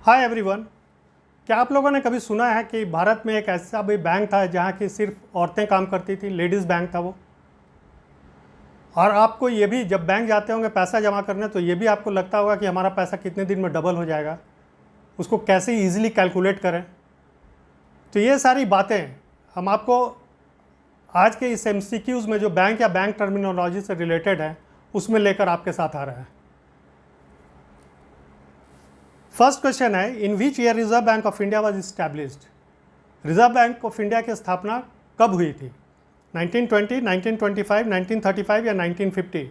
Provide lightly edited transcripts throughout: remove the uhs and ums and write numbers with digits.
Hi everyone. क्या आप लोगों ने कभी सुना है कि भारत में एक ऐसा भी बैंक था जहाँ की सिर्फ औरतें काम करती थी, लेडीज़ बैंक था वो। और आपको ये भी जब बैंक जाते होंगे पैसा जमा करने तो ये भी आपको लगता होगा कि हमारा पैसा कितने दिन में डबल हो जाएगा, उसको कैसे ईजिली कैलकुलेट करें। तो ये सारी बातें हम आपको आज के इस MCQs में जो बैंक या बैंक टर्मिनोलॉजी से रिलेटेड है उसमें लेकर आपके साथ आ रहा है। फर्स्ट क्वेश्चन है, in which year Reserve Bank of India was established. Reserve Bank of India की स्थापना कब हुई थी? 1920, 1925, 1935 या 1950?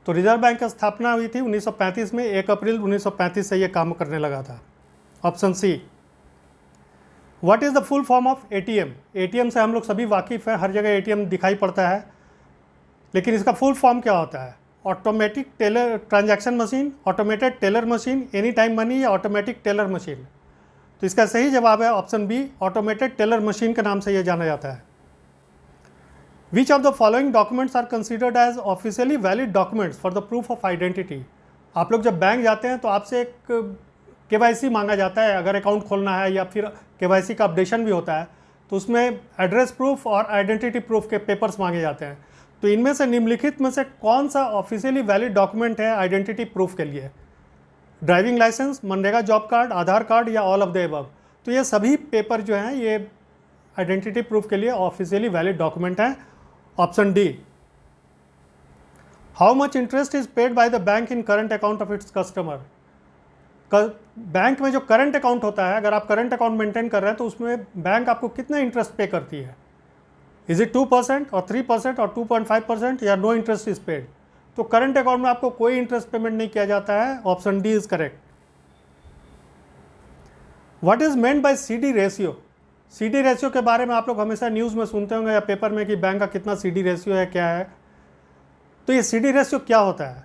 तो रिजर्व बैंक की स्थापना हुई थी 1935 में। 1 अप्रैल 1935 से ये काम करने लगा था। Option C. What is the full form of ATM? ATM से हम लोग सभी वाकिफ़ हैं, हर जगह ATM दिखाई पड़ता है, लेकिन इसका फुल फॉर्म क्या होता है? Automatic teller transaction machine, automated teller machine, any time money या ऑटोमेटिक टेलर मशीन? तो इसका सही जवाब है option B, automated teller machine के नाम से यह जाना जाता है। Which of the following documents are considered as officially valid documents for the proof of identity? आप लोग जब बैंक जाते हैं तो आपसे एक KYC मांगा जाता है, अगर अकाउंट खोलना है या फिर KYC का अपडेशन भी होता है तो उसमें एड्रेस प्रूफ और आइडेंटिटी प्रूफ के पेपर्स मांगे जाते हैं। तो इनमें से निम्नलिखित में से कौन सा ऑफिशियली वैलिड डॉक्यूमेंट है आइडेंटिटी प्रूफ के लिए? ड्राइविंग लाइसेंस, मनरेगा जॉब कार्ड, आधार कार्ड या ऑल ऑफ द अबव? तो ये सभी पेपर जो हैं ये आइडेंटिटी प्रूफ के लिए ऑफिशियली वैलिड डॉक्यूमेंट हैं। Option D. How much interest is paid by the bank in current account of its customer? Bank में जो करंट अकाउंट होता है, अगर आप करंट अकाउंट मेंटेन कर रहे हैं तो उसमें बैंक आपको कितना इंटरेस्ट पे करती है? इज इट 2% और 3% और 2.5% या नो इंटरेस्ट इज पेड? तो करंट अकाउंट में आपको कोई इंटरेस्ट पेमेंट नहीं किया जाता है। Option D is correct. What is meant by CD ratio? CD ratio के बारे में आप लोग हमेशा न्यूज़ में सुनते होंगे या पेपर में कि बैंक का कितना CD रेशियो है, क्या है। तो ये CD रेशियो क्या होता है?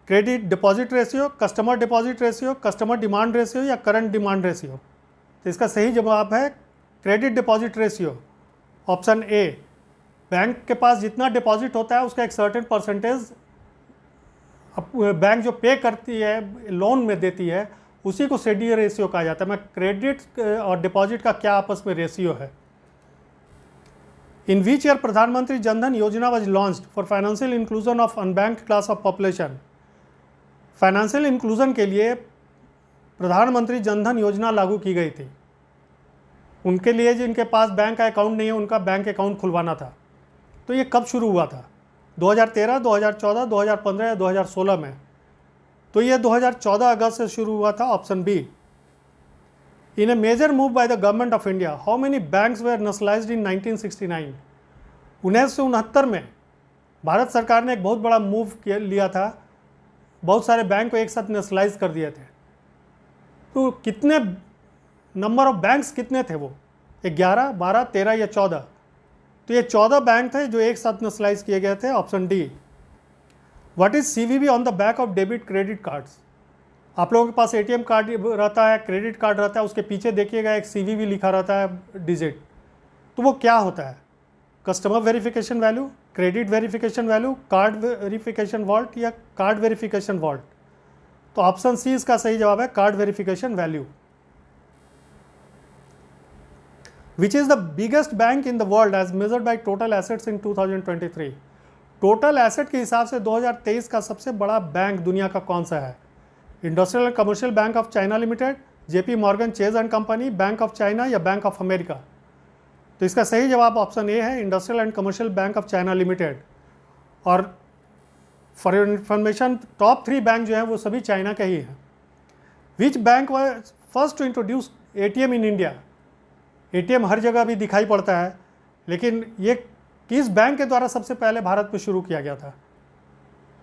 Credit deposit ratio, customer deposit ratio, customer demand ratio या करंट डिमांड रेशियो? तो इसका सही जवाब है credit deposit ratio. Option A. Bank के पास जितना डिपॉजिट होता है उसका एक सर्टेन परसेंटेज बैंक जो पे करती है लोन में देती है उसी को CD रेशियो कहा जाता है। मैं क्रेडिट और डिपॉजिट का क्या आपस में रेशियो है? इन विच ईयर प्रधानमंत्री जनधन योजना was launched for financial inclusion of unbanked class of population? Financial inclusion के लिए प्रधानमंत्री जनधन योजना लागू की गई थी। उनके लिए जिनके पास बैंक का अकाउंट नहीं है उनका बैंक अकाउंट खुलवाना था। तो ये कब शुरू हुआ था? 2013, 2014, 2015 या 2016 में? तो ये 2014 अगस्त से शुरू हुआ था। Option B. In a major move by the Government of India how many banks were nationalised in 1969? 1969 में भारत सरकार ने एक बहुत बड़ा मूव लिया था, बहुत सारे बैंक को एक साथ नेशनलाइज कर दिए थे। तो कितने नंबर ऑफ बैंक्स कितने थे वो? 11, 12, 13 या 14? तो ये 14 बैंक थे जो एक साथ नेशनलाइज किए गए थे। Option D. What is CVV on the back of debit credit cards? आप लोगों के पास ATM कार्ड रहता है, क्रेडिट कार्ड रहता है, उसके पीछे देखिएगा एक CVV लिखा रहता है डिजिट। तो वो क्या होता है? Customer verification value, credit verification value, card verification vault या कार्ड वेरिफिकेशन वॉल्ट? तो ऑप्शन सी इसका सही जवाब है, card verification value. Which is the biggest bank in the world as measured by total assets in 2023? Total asset के हिसाब से 2023 का सबसे बड़ा बैंक दुनिया का कौन सा है? Industrial and commercial bank of China limited, JP Morgan Chase and company, bank of China या बैंक ऑफ अमेरिका? तो इसका सही जवाब ऑप्शन ए है, industrial and commercial bank of China limited. और फॉर इंफॉर्मेशन टॉप 3 बैंक जो हैं वो सभी चाइना के ही हैं। Which bank was first to introduce ATM in India? ATM हर जगह भी दिखाई पड़ता है, लेकिन ये किस बैंक के द्वारा सबसे पहले भारत में शुरू किया गया था?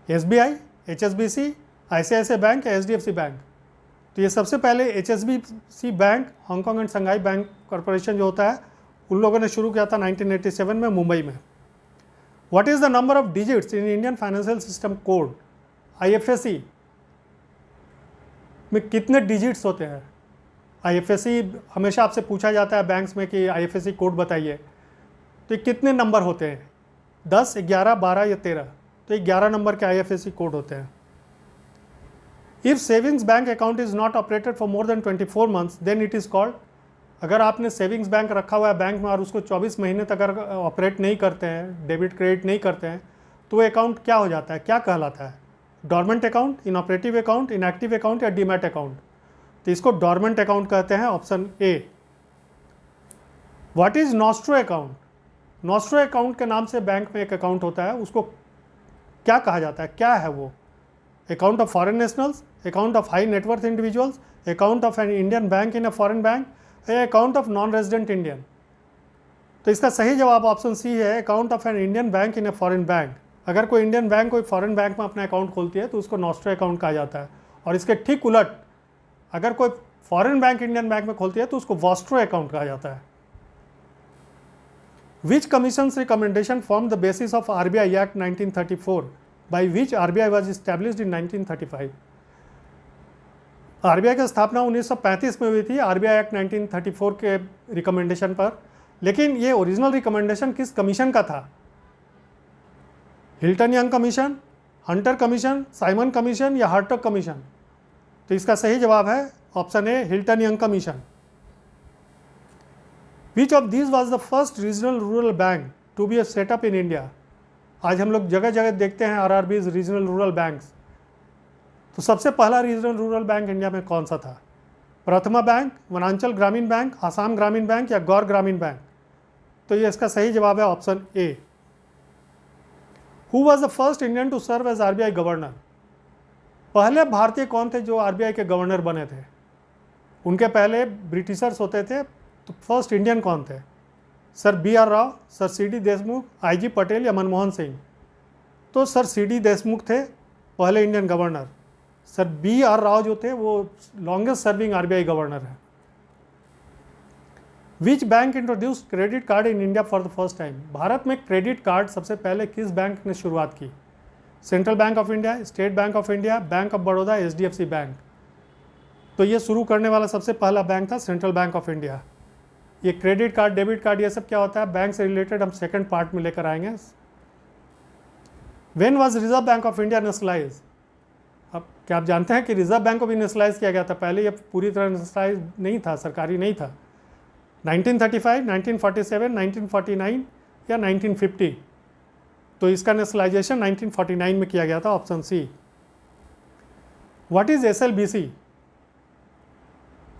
SBI, HSBC, ICICI बैंक या HDFC बैंक? तो ये सबसे पहले HSBC bank, Hong Kong and Shanghai bank corporation जो होता है उन लोगों ने शुरू किया था 1987 में मुंबई में। What is the number of digits in Indian financial system code? IFSC में कितने डिजिट्स होते हैं? IFSC हमेशा आपसे पूछा जाता है बैंक्स में कि IFSC कोड बताइए। तो ये कितने नंबर होते हैं? 10, 11, 12 या 13? तो 11 नंबर के IFSC कोड होते हैं। If savings bank account is not operated for more than 24 months then it is called, अगर आपने सेविंग्स बैंक रखा हुआ है बैंक में और उसको 24 महीने तक अगर ऑपरेट नहीं करते हैं, डेबिट क्रेडिट नहीं करते हैं, तो अकाउंट क्या हो जाता है, क्या कहलाता है? Dormant account, inoperative account, inactive account या डीमैट अकाउंट? तो इसको डॉर्मेंट अकाउंट कहते हैं, option A. What is nostro account? Nostro account के नाम से बैंक में एक अकाउंट होता है, उसको क्या कहा जाता है, क्या है वो? Account of foreign nationals, account of high net worth individuals, account of an Indian bank in a foreign bank, account of non resident Indian? तो इसका सही जवाब ऑप्शन सी है, account of an Indian bank in a foreign bank. अगर कोई Indian bank कोई foreign bank में अपना अकाउंट खोलती है तो उसको नॉस्ट्रो अकाउंट कहा जाता है, और इसके ठीक उलट अगर कोई फॉरेन बैंक इंडियन बैंक में खोलती है तो उसको वॉस्ट्रो अकाउंट कहा जाता है। Which commission's recommendation form the basis of RBI act 1934 by which RBI was established in 1935? RBI की स्थापना 1935 में हुई थी आरबीआई एक्ट 1934 के रिकमेंडेशन पर, लेकिन ये ओरिजिनल रिकमेंडेशन किस कमीशन का था? Hilton Young commission, Hunter commission, Simon commission या हार्टग कमीशन? तो इसका सही जवाब है option A, Hilton Young commission. Which of these was the first regional rural bank to be set up in India? आज हम लोग जगह जगह देखते हैं आरआरबीज, रीजनल रूरल बैंक्स। तो सबसे पहला रीजनल रूरल बैंक इंडिया में कौन सा था? प्रथमा बैंक, वनांचल ग्रामीण बैंक, आसाम ग्रामीण बैंक या गौर ग्रामीण बैंक? तो ये इसका सही जवाब है option A. Who was the first Indian to serve as RBI governor? पहले भारतीय कौन थे जो आरबीआई के गवर्नर बने थे? उनके पहले ब्रिटिशर्स होते थे, तो फर्स्ट इंडियन कौन थे? Sir B R Rao, sir C D Deshmukh, I G Patel या मनमोहन सिंह? तो सर सी डी देशमुख थे पहले Indian governor. Sir B R Rao जो थे वो लॉन्गेस्ट सर्विंग आरबीआई गवर्नर है। Which bank introduced credit card in India for the first time? भारत में क्रेडिट कार्ड सबसे पहले किस बैंक ने शुरुआत की? Central bank of India, state Bank of India, bank of Baroda, HDFC bank? तो ये शुरू करने वाला सबसे पहला बैंक था सेंट्रल बैंक ऑफ इंडिया। ये क्रेडिट कार्ड, डेबिट कार्ड, ये सब क्या होता है, बैंक से रिलेटेड हम सेकंड पार्ट में लेकर आएंगे। When was reserve Bank of India nationalise? अब क्या आप जानते हैं कि रिजर्व बैंक को भी नेशनलाइज किया गया था? पहले ये पूरी तरह नेशनलाइज नहीं था, सरकारी नहीं था। 1935, 1947, 1949 या 1950? तो इसका नेशनलाइजेशन 1949 में किया गया था, option C. What is SLBC?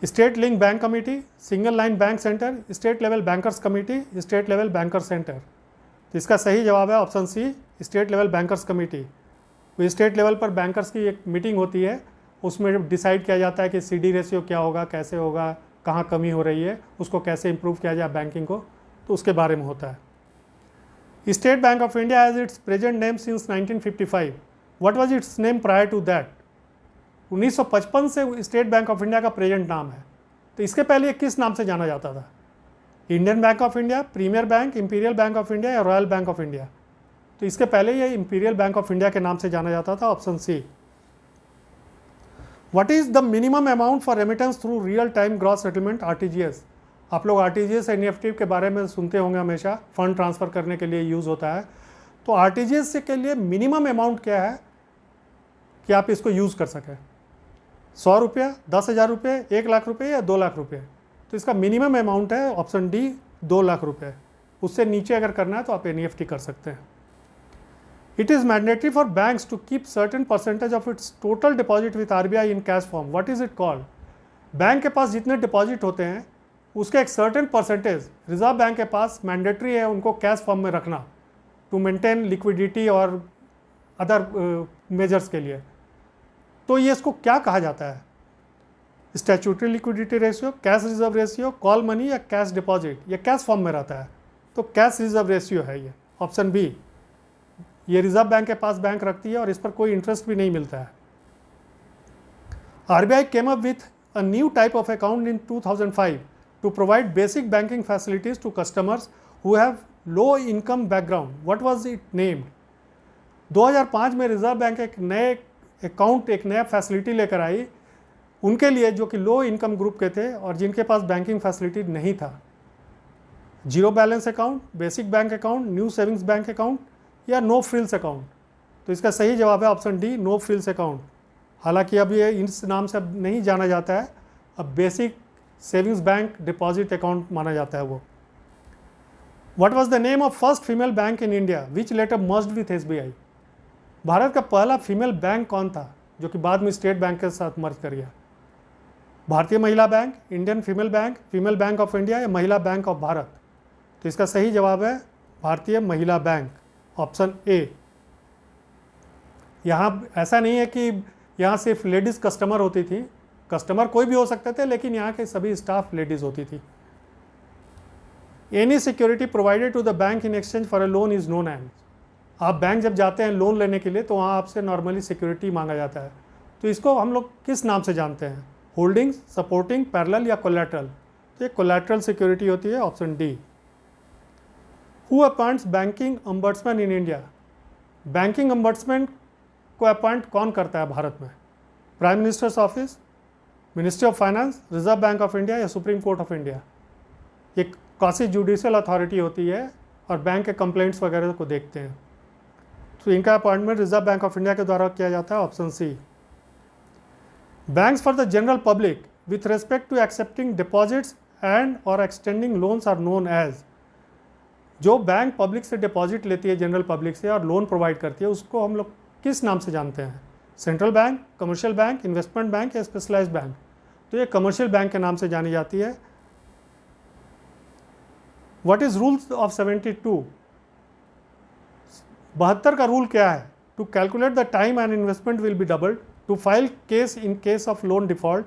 State link bank committee, single line bank center, state level bankers committee, state level banker center? तो इसका सही जवाब है option C, state level bankers committee. वो स्टेट लेवल पर बैंकर्स की एक मीटिंग होती है, उसमें डिसाइड किया जाता है कि सीडी रेशियो क्या होगा, कैसे होगा, कहाँ कमी हो रही है, उसको कैसे इंप्रूव किया जाए बैंकिंग को, तो उसके बारे में होता है। State Bank of India has its present name since 1955। What was its name prior to that? 1955 से स्टेट बैंक ऑफ इंडिया का प्रेजेंट नाम है। तो इसके पहले किस नाम से जाना जाता था? Indian Bank of India, Premier Bank, Imperial Bank of India या रॉयल बैंक ऑफ इंडिया? तो इसके पहले ये इंपीरियल बैंक ऑफ इंडिया के नाम से जाना जाता था, option C. What is the minimum amount for remittance through real time gross settlement, RTGS? आप लोग आरटीजीएस एनईएफटी के बारे में सुनते होंगे, हमेशा फंड ट्रांसफ़र करने के लिए यूज़ होता है। तो आरटीजीएस के लिए मिनिमम अमाउंट क्या है कि आप इसको यूज़ कर सकें? 100 रुपया, 10,000 रुपये, 1 लाख रुपये या 2 लाख रुपये? तो इसका मिनिमम अमाउंट है ऑप्शन डी, 2 लाख रुपये। उससे नीचे अगर करना है तो आप एनईएफटी कर सकते हैं। It is mandatory for banks to keep certain percentage of its total deposit with RBI in cash form. What is it called? Bank के पास जितने डिपॉजिट होते हैं उसके एक सर्टेन परसेंटेज रिजर्व बैंक के पास मैंडेटरी है उनको कैश फॉर्म में रखना, टू मेंटेन लिक्विडिटी और अदर मेजर्स के लिए। तो ये इसको क्या कहा जाता है? Statutory liquidity ratio, cash reserve ratio, call money या कैश डिपॉजिट? ये कैश फॉर्म में रहता है, तो कैश रिजर्व रेशियो है ये, ऑप्शन बी। ये रिजर्व बैंक के पास बैंक रखती है और इस पर कोई इंटरेस्ट भी नहीं मिलता है। RBI came up with a new type of account in 2005 to provide basic banking facilities to customers who have low income background. What was it named? 2005 में रिजर्व बैंक एक नए अकाउंट, एक नया फैसिलिटी लेकर आई उनके लिए जो कि लो इनकम ग्रुप के थे और जिनके पास बैंकिंग फैसिलिटी नहीं था। Zero balance account, basic bank account, new savings bank account या नो फ्रिल्स अकाउंट? तो इसका सही जवाब है option D, no frills account. हालांकि अब ये इस नाम से अब नहीं जाना जाता है, अब basic savings bank deposit account माना जाता है वो। What was the name of first female bank in India which later merged with SBI? भारत का पहला फीमेल बैंक कौन था जो कि बाद में स्टेट बैंक के साथ मर्ज कर गया? भारतीय महिला bank, Indian female bank of India या महिला बैंक ऑफ भारत? तो इसका सही जवाब है भारतीय महिला बैंक, ऑप्शन ए। यहाँ ऐसा नहीं है कि यहाँ सिर्फ लेडीज़ कस्टमर होती थी, कस्टमर कोई भी हो सकते थे, लेकिन यहाँ के सभी स्टाफ लेडीज़ होती थी। Any security provided to the bank in exchange for a loan is known as. आप बैंक जब जाते हैं लोन लेने के लिए तो वहाँ आपसे नॉर्मली सिक्योरिटी मांगा जाता है, तो इसको हम लोग किस नाम से जानते हैं? होल्डिंग, सपोर्टिंग, पैरेलल या कोलैटरल? तो ये कोलैटरल सिक्योरिटी होती है, option D. Who appoints banking ombudsman in India? Banking ombudsman को अपॉइंट कौन करता है भारत में? Prime Minister's Office, Ministry of Finance, Reserve Bank of India या सुप्रीम कोर्ट ऑफ इंडिया? ये क्वासी जुडिशियल अथॉरिटी होती है और बैंक के कंप्लेंट्स वगैरह को देखते हैं, तो इनका appointment Reserve Bank of India के द्वारा किया जाता है, option C. Banks for the general public with respect to accepting deposits and और extending loans are known as. जो बैंक पब्लिक से डिपॉजिट लेती है, जनरल पब्लिक से, और लोन प्रोवाइड करती है, उसको हम लोग किस नाम से जानते हैं? Central bank, commercial bank, investment bank या स्पेशलाइज्ड बैंक? तो ये कमर्शियल बैंक के नाम से जानी जाती है। What is rules of 72? 72 का रूल क्या है? To calculate the time and investment will be doubled, to file case in case of loan default,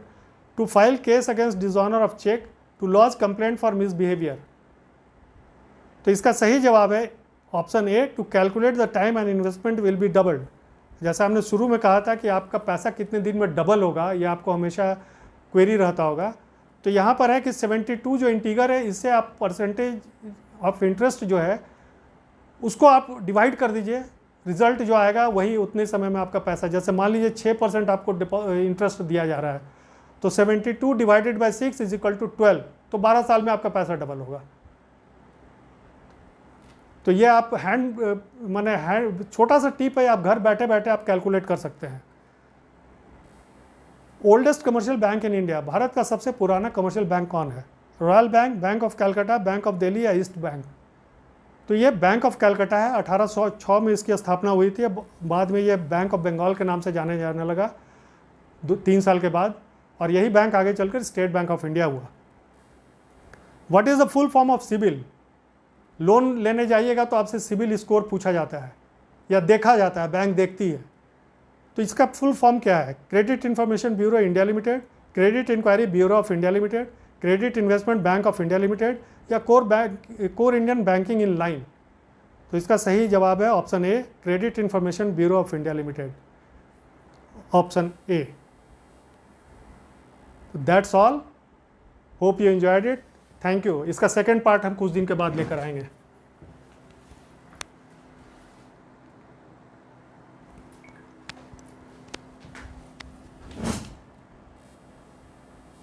to file case against dishonour of cheque, to lodge complaint for misbehaviour? तो इसका सही जवाब है option A, to calculate the time and investment will be doubled. जैसा हमने शुरू में कहा था कि आपका पैसा कितने दिन में डबल होगा, यह आपको हमेशा क्वेरी रहता होगा। तो यहाँ पर है कि 72 जो इंटीगर है, इससे आप परसेंटेज ऑफ इंटरेस्ट जो है उसको आप डिवाइड कर दीजिए, रिजल्ट जो आएगा वही उतने समय में आपका पैसा, जैसे मान लीजिए 6% आपको इंटरेस्ट दिया जा रहा है, तो 72 divided by 6 is equal to 12, तो 12 साल में आपका पैसा डबल होगा। तो ये आप हैंड छोटा सा टिप है, आप घर बैठे बैठे आप कैलकुलेट कर सकते हैं। Oldest commercial bank in India, Bharat का सबसे पुराना कमर्शियल बैंक कौन है? Royal bank, bank of Calcutta, bank of Delhi या ईस्ट बैंक? तो ये बैंक ऑफ कलकत्ता है, 1806 में इसकी स्थापना हुई थी। बाद में ये बैंक ऑफ बंगाल के नाम से जाने जाने लगा 3 साल के बाद, और यही बैंक आगे चलकर स्टेट बैंक ऑफ इंडिया हुआ। What is the full form of CIBIL? Loan लेने जाइएगा तो आपसे सिबिल स्कोर पूछा जाता है या देखा जाता है, बैंक देखती है। तो इसका फुल फॉर्म क्या है? Credit information bureau India limited, credit inquiry bureau of India limited, credit investment bank of India limited या core Indian banking in line? तो इसका सही जवाब है option A, credit information bureau of India limited, option A. That's all, hope you enjoyed it, thank you. इसका second part हम कुछ दिन के बाद लेकर आएंगे।